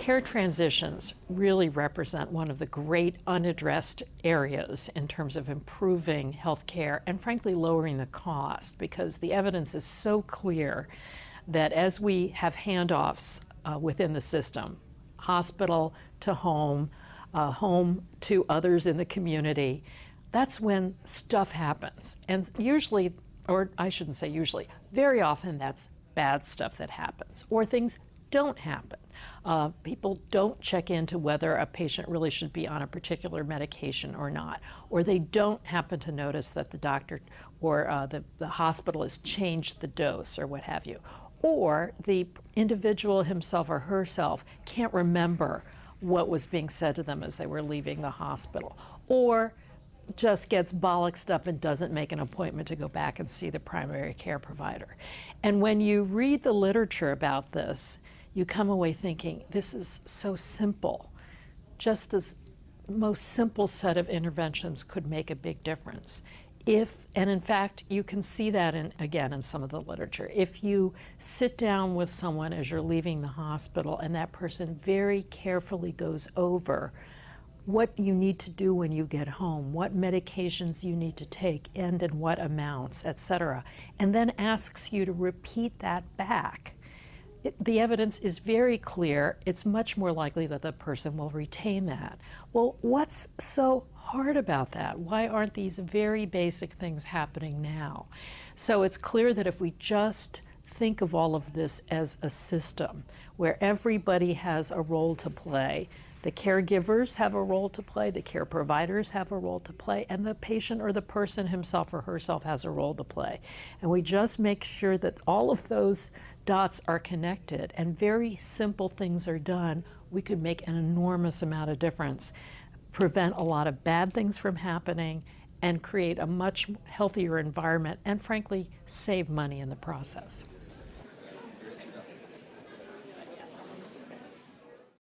Care transitions really represent one of the great unaddressed areas in terms of improving health care and frankly lowering the cost, because the evidence is so clear that as we have handoffs within the system, hospital to home, home to others in the community, that's when stuff happens. And usually, or I shouldn't say usually, very often that's bad stuff that happens, or things don't happen. People don't check into whether a patient really should be on a particular medication or not, or they don't happen to notice that the doctor or the hospital has changed the dose or what have you, or the individual himself or herself can't remember what was being said to them as they were leaving the hospital, or just gets bollocksed up and doesn't make an appointment to go back and see the primary care provider. And when you read the literature about this, you come away thinking, this is so simple. Just this most simple set of interventions could make a big difference. And in fact, you can see that again in some of the literature. If you sit down with someone as you're leaving the hospital and that person very carefully goes over what you need to do when you get home, what medications you need to take, and in what amounts, etc., and then asks you to repeat that back, the evidence is very clear. It's much more likely that the person will retain that. Well, what's so hard about that? Why aren't these very basic things happening now? So it's clear that if we just think of all of this as a system where everybody has a role to play, the caregivers have a role to play, the care providers have a role to play, and the patient or the person himself or herself has a role to play. And we just make sure that all of those dots are connected and very simple things are done, we could make an enormous amount of difference, prevent a lot of bad things from happening, and create a much healthier environment, and frankly, save money in the process.